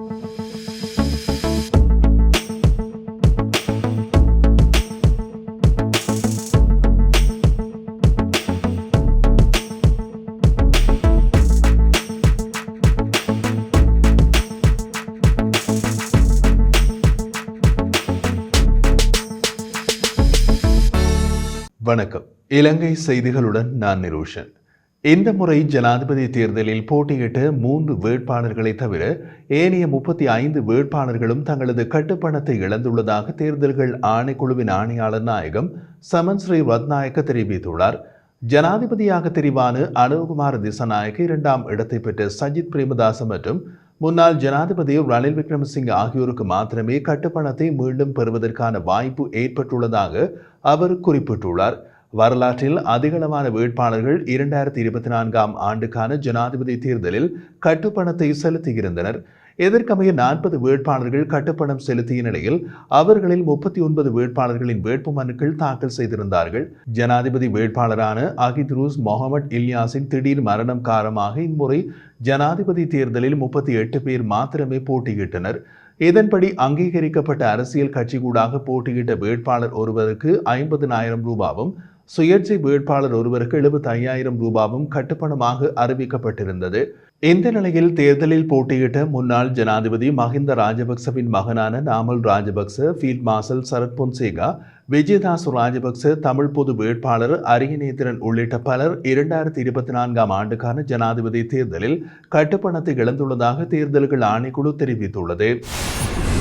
வணக்கம். இலங்கை செய்திகளுடன் நான் நிரோஷன். இந்த முறை ஜனாதிபதி தேர்தலில் போட்டியிட்ட 3 வேட்பாளர்களை தவிர ஏனைய 35 வேட்பாளர்களும் தங்களது கட்டுப்பணத்தை இழந்துள்ளதாக தேர்தல்கள் ஆணைக்குழுவின் ஆணையாளர் நாயகம் சமன் ஸ்ரீ ரத்நாயக்க தெரிவித்துள்ளார். ஜனாதிபதியாக தெரிவான அனுகுமார திசாநாயக்க 2ஆம் இடத்தை பெற்ற சஜித் பிரேமதாச மற்றும் முன்னாள் ஜனாதிபதி ரணில் விக்ரமசிங்க ஆகியோருக்கு மாத்திரமே கட்டுப்பணத்தை மீண்டும் பெறுவதற்கான வாய்ப்பு ஏற்பட்டுள்ளதாக அவர் குறிப்பிட்டுள்ளார். வரலாற்றில் அதிகளவான வேட்பாளர்கள் 2024ஆம் ஆண்டுக்கான ஜனாதிபதி தேர்தலில் கட்டுப்பணத்தை செலுத்தியிருந்தனர். எதற்கமைய 40 வேட்பாளர்கள் கட்டுப்பணம் செலுத்திய நிலையில் அவர்களில் 39 வேட்பாளர்களின் வேட்புமனுக்கள் தாக்கல் செய்திருந்தார்கள். ஜனாதிபதி வேட்பாளரான அகித்ரூஸ் மொஹமட் இல்யாஸின் திடீர் மரணம் காரணமாக இம்முறை ஜனாதிபதி தேர்தலில் 38 பேர் மாத்திரமே போட்டியிட்டனர். இதன்படி அங்கீகரிக்கப்பட்ட அரசியல் கட்சிக்கூடாக போட்டியிட்ட வேட்பாளர் ஒருவருக்கு 50,000 ரூபாவும் சுயேட்சை வேட்பாளர் ஒருவருக்கு 75,000 ரூபாவும் கட்டுப்பணமாக அறிவிக்கப்பட்டிருந்தது. இந்த நிலையில் தேர்தலில் போட்டியிட்ட முன்னாள் ஜனாதிபதி மஹிந்த ராஜபக்சவின் மகனான நாமல் ராஜபக்ச, ஃபீல்ட் மார்ஷல் சரத் பொன்சேகா, விஜயதாஸ் ராஜபக்ச, தமிழ் பொது வேட்பாளர் அரியநேத்திரன் உள்ளிட்ட பலர் 2024ஆம் ஆண்டுக்கான ஜனாதிபதி தேர்தலில் கட்டுப்பணத்தை இழந்துள்ளதாக தேர்தல்கள் ஆணைக்குழு தெரிவித்துள்ளது.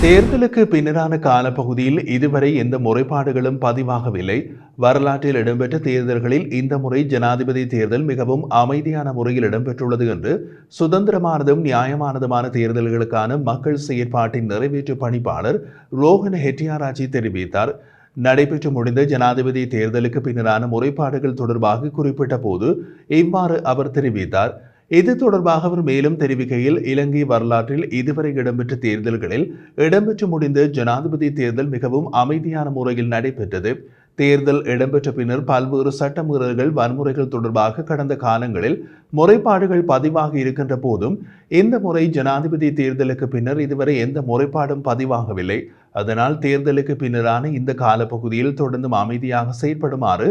தேர்தலுக்கு பின்னரான காலப்பகுதியில் இதுவரை எந்த முறைப்பாடுகளும் பதிவாகவில்லை. வரலாற்றில் இடம்பெற்ற தேர்தல்களில் இந்த முறை ஜனாதிபதி தேர்தல் மிகவும் அமைதியான முறையில் இடம்பெற்றுள்ளது என்று சுதந்திரமானதும் நியாயமானதுமான தேர்தல்களுக்கான மக்கள் செயற்பாட்டின் நிறைவேற்று பணிப்பாளர் ரோஹன் ஹெட்டியாராஜி தெரிவித்தார். நடைபெற்று முடிந்த ஜனாதிபதி தேர்தலுக்கு பின்னரான முறைப்பாடுகள் தொடர்பாக குறிப்பிட்ட போது இவ்வாறு அவர் தெரிவித்தார். இது தொடர்பாக அவர் மேலும் தெரிவிக்கையில், இலங்கை வரலாற்றில் இதுவரை இடம்பெற்ற தேர்தல்களில் இடம்பெற்று முடிந்த ஜனாதிபதி தேர்தல் மிகவும் அமைதியான முறையில் நடைபெற்றது. தேர்தல் இடம்பெற்ற பின்னர் பல்வேறு சட்டமீறல்கள், வன்முறைகள் தொடர்பாக கடந்த காலங்களில் முறைப்பாடுகள் பதிவாகி இருக்கின்ற போதும் இந்த முறை ஜனாதிபதி தேர்தலுக்கு பின்னர் இதுவரை எந்த முறைப்பாடும் பதிவாகவில்லை. அதனால் தேர்தலுக்கு பின்னரான இந்த காலப்பகுதியில் தொடர்ந்தும் அமைதியாக செயற்படுமாறு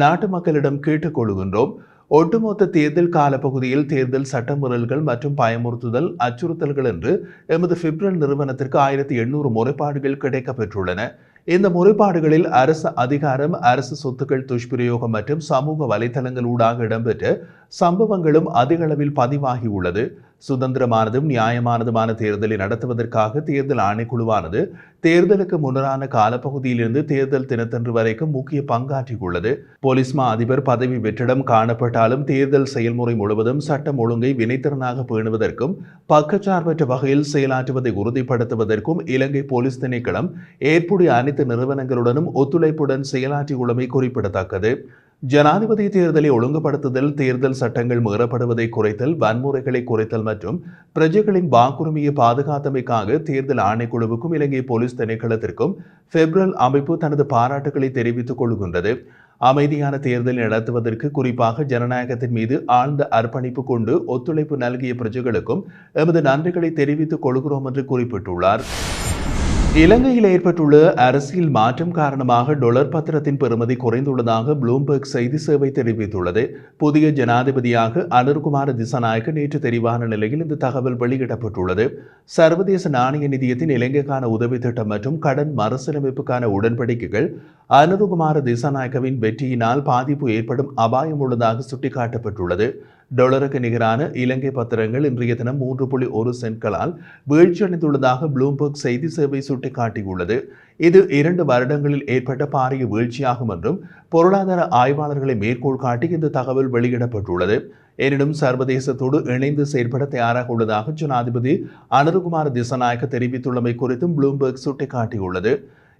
நாட்டு மக்களிடம் கேட்டுக்கொள்கின்றோம். ஒட்டுமொத்த தேர்தல் காலப்பகுதியில் தேர்தல் சட்டமீறல்கள் மற்றும் பயமுறுத்துதல், அச்சுறுத்தல்கள் என்று எமது பிப்ரல் நிறுவனத்திற்கு 1800 முறைப்பாடுகள் கிடைக்கப்பெற்றுள்ளன. இந்த முறைப்பாடுகளில் அரசு அதிகாரம், அரசு சொத்துக்கள் துஷ்பிரயோகம் மற்றும் சமூக வலைதளங்கள் ஊடாக இடம்பெற்ற சம்பவங்களும் அதிக அளவில் பதிவாகியுள்ளது. சுதந்திரமானதும் நியாயமானதுமான தேர்தலை நடத்துவதற்காக தேர்தல் ஆணைக்குழுவானது தேர்தலுக்கு முன்னரான காலப்பகுதியிலிருந்து தேர்தல் தினத்தன்று வரைக்கும் முக்கிய பங்காற்றியுள்ளது. போலீஸ் மா அதிபர் பதவி வெற்றிடம் காணப்பட்டாலும் தேர்தல் செயல்முறை முழுவதும் சட்டம் ஒழுங்கை வினைத்திறனாக பேணுவதற்கும் பக்கச்சார்பற்ற வகையில் செயலாற்றுவதை உறுதிப்படுத்துவதற்கும் இலங்கை போலீஸ் திணைக்களம் ஏற்புடைய அனைத்து நிறுவனங்களுடனும் ஒத்துழைப்புடன் செயலாற்றியுள்ளமை குறிப்பிடத்தக்கது. ஜனாதிபதி தேர்தலை ஒழுங்குபடுத்துதல், தேர்தல் சட்டங்கள் மீறப்படுவதை குறைத்தல், வன்முறைகளை குறைத்தல் மற்றும் பிரஜைகளின் வாக்குரிமையை பாதுகாத்தமைக்காக தேர்தல் ஆணைக்குழுவுக்கும் இலங்கை போலீஸ் திணைக்களத்திற்கும் பிப்ரல் அமைப்பு தனது பாராட்டுகளை தெரிவித்துக் கொள்கின்றது. அமைதியான தேர்தலை நடத்துவதற்கு, குறிப்பாக ஜனநாயகத்தின் மீது ஆழ்ந்த அர்ப்பணிப்பு கொண்டு ஒத்துழைப்பு நல்கிய பிரஜைகளுக்கும் எமது நன்றிகளை தெரிவித்துக் கொள்கிறோம் என்று குறிப்பிட்டுள்ளார். இலங்கையில் ஏற்பட்டுள்ள அரசியல் மாற்றம் காரணமாக டொலர் பத்திரத்தின் பெறுமதி குறைந்துள்ளதாக ப்ளூம்பர்க் செய்தி சேவை தெரிவித்துள்ளது. புதிய ஜனாதிபதியாக அனுர்குமார திசாநாயக்க நேற்று தெரிவான நிலையில் இந்த தகவல் வெளியிடப்பட்டுள்ளது. சர்வதேச நாணய நிதியத்தின் இலங்கைக்கான உதவி திட்டம் மற்றும் கடன் மறுசீரமைப்புக்கான உடன்படிக்கைகள் அனுர்குமார திசாநாயக்கவின் வெற்றியினால் பாதிப்பு ஏற்படும் அபாயம் உள்ளதாக சுட்டிக்காட்டப்பட்டுள்ளது. டாலருக்கு நிகரான இலங்கை பத்திரங்கள் இன்றைய தினம் 3.1 சென்ட்களால் வீழ்ச்சியடைந்துள்ளதாக ப்ளூம்பர்க் செய்தி சேவை சுட்டிக்காட்டியுள்ளது. இது 2 வருடங்களில் ஏற்பட்ட பாரிய வீழ்ச்சியாகும் என்றும் பொருளாதார ஆய்வாளர்களை மேற்கோள் காட்டி இந்த தகவல் வெளியிடப்பட்டுள்ளது. எனினும் சர்வதேசத்தோடு இணைந்து செயற்பட தயாராக உள்ளதாக ஜனாதிபதி அனுர்குமார திசாநாயக்க தெரிவித்துள்ளமை குறித்தும் ப்ளூம்பர்க் சுட்டிக்காட்டியுள்ளது.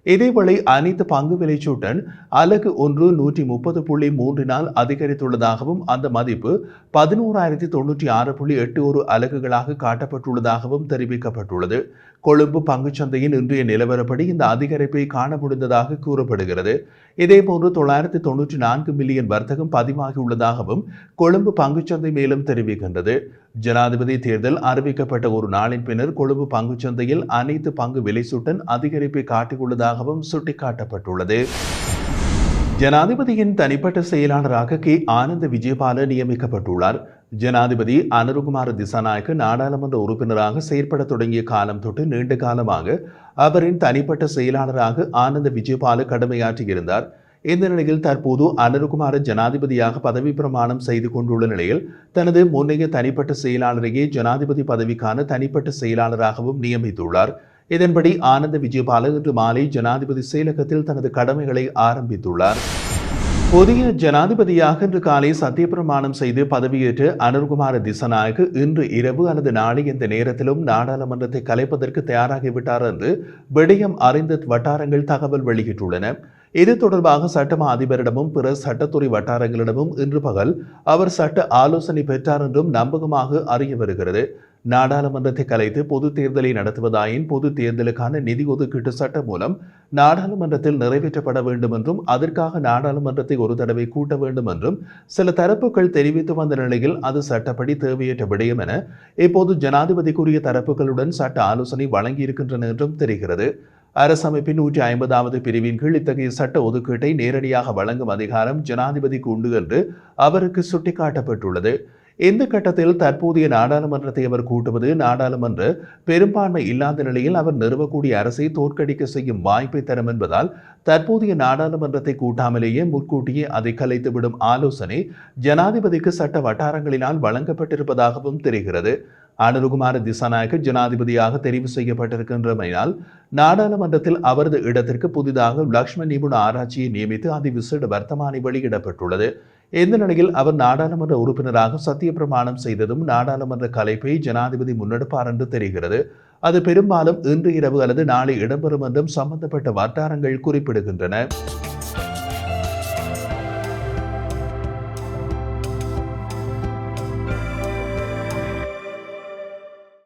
இதேவேளை அனைத்து பங்கு விலைச்சூட்டன் அலகு 130.3 அதிகரித்துள்ளதாகவும் அந்த மதிப்பு 11,096.81 அலகுகளாக காட்டப்பட்டுள்ளதாகவும் தெரிவிக்கப்பட்டுள்ளது. கொழும்பு பங்குச்சந்தையின் இன்றைய நிலவரப்படி இந்த அதிகரிப்பை காண முடிந்ததாக கூறப்படுகிறது. இதேபோன்று 994 மில்லியன் வர்த்தகம் பதிவாகியுள்ளதாகவும் கொழும்பு பங்குச்சந்தை மேலும் தெரிவிக்கின்றது. ஜனாதிபதி தேர்தல் அறிவிக்கப்பட்ட ஒரு நாளின் பின்னர் கொழும்பு பங்குச்சந்தையில் அனைத்து பங்கு விலை சுட்டன் அதிகரிப்பை காட்டியுள்ளதாகவும் சுட்டிக்காட்டப்பட்டுள்ளது. ஜனாதிபதியின் தனிப்பட்ட செயலாளராக கே ஆனந்த விஜயபால நியமிக்கப்பட்டுள்ளார். ஜனாதிபதி அனுருகுமார திசாநாயக்க நாடாளுமன்ற உறுப்பினராக செயற்பட தொடங்கிய காலம் தொட்டு நீண்ட காலமாக அவரின் தனிப்பட்ட செயலாளராக ஆனந்த விஜயபால கடமையாற்றியிருந்தார். இந்த நிலையில் தற்போது அனுருகுமார ஜனாதிபதியாக பதவி பிரமாணம் செய்து கொண்டுள்ள நிலையில் தனது முன்னைய தனிப்பட்ட செயலாளரையே ஜனாதிபதி பதவிக்கான தனிப்பட்ட செயலாளராகவும் நியமித்துள்ளார். இதன்படி ஆனந்த விஜயபால இன்று மாலை ஜனாதிபதி செயலகத்தில் தனது கடமைகளை ஆரம்பித்துள்ளார். புதிய ஜனாதிபதியாக இன்று காலை சத்தியப்பிரமாணம் செய்து பதவியேற்ற அனுர்குமார திசாநாயக்க இன்று இரவு அல்லது நாளை எந்த நேரத்திலும் நாடாளுமன்றத்தை கலைப்பதற்கு தயாராகிவிட்டார் என்று விடயம் அறிந்த வட்டாரங்கள் தகவல் வெளியிட்டுள்ளன. இது தொடர்பாக சட்டமா அதிபரிடமும் பிற சட்டத்துறை வட்டாரங்களிடமும் இன்று பகல் அவர் சட்ட ஆலோசனை பெற்றார் என்றும் நம்பகமாக அறிய வருகிறது. நாடாளுமன்றத்தை கலைத்து பொது தேர்தலை நடத்துவதாயின் பொது தேர்தலுக்கான நிதி ஒதுக்கீட்டு சட்டம் மூலம் நாடாளுமன்றத்தில் நிறைவேற்றப்பட வேண்டும் என்றும் அதற்காக நாடாளுமன்றத்தை ஒரு தடவை கூட்ட வேண்டும் என்றும் சில தரப்புகள் தெரிவித்து வந்த நிலையில் அது சட்டப்படி தேவையற்ற விடயம் என இப்போது ஜனாதிபதிக்குரிய தரப்புகளுடன் சட்ட ஆலோசனை வழங்கியிருக்கின்றன என்றும் தெரிகிறது. அரசமைப்பின் 150வது பிரிவின் கீழ் இத்தகைய சட்ட ஒதுக்கீட்டை நேரடியாக வழங்கும் அதிகாரம் ஜனாதிபதிக்கு உண்டு என்று அவருக்கு சுட்டிக்காட்டப்பட்டுள்ளது. இந்த கட்டத்தில் தற்போதைய நாடாளுமன்றத்தை அவர் கூட்டுவது நாடாளுமன்ற பெரும்பான்மை இல்லாத நிலையில் அவர் நிறுவக்கூடிய அரசை தோற்கடிக்க செய்யும் வாய்ப்பை தரும் என்பதால் தற்போதைய நாடாளுமன்றத்தை கூட்டாமலேயே முன்கூட்டியே அதை கலைத்துவிடும் ஆலோசனை ஜனாதிபதிக்கு சட்ட வட்டாரங்களினால் வழங்கப்பட்டிருப்பதாகவும் தெரிகிறது. அனுருகுமார திசாநாயக்க ஜனாதிபதியாக தெரிவு செய்யப்பட்டிருக்கின்றமையினால் நாடாளுமன்றத்தில் அவரது இடத்திற்கு புதிதாக லக்ஷ்மண் நிபுண ஆராய்ச்சியை நியமித்து அதிவிசேட வர்த்தமானி வெளியிடப்பட்டுள்ளது. இந்த நிலையில் அவர் நாடாளுமன்ற உறுப்பினராக சத்திய பிரமாணம் செய்ததும் நாடாளுமன்ற கலைப்பை ஜனாதிபதி முன்னெடுப்பார் என்று தெரிகிறது. அது பெரும்பாலும் இன்று இரவு அல்லது நாளை இடம்பெறும் என்றும் சம்பந்தப்பட்ட வட்டாரங்கள் குறிப்பிடுகின்றன.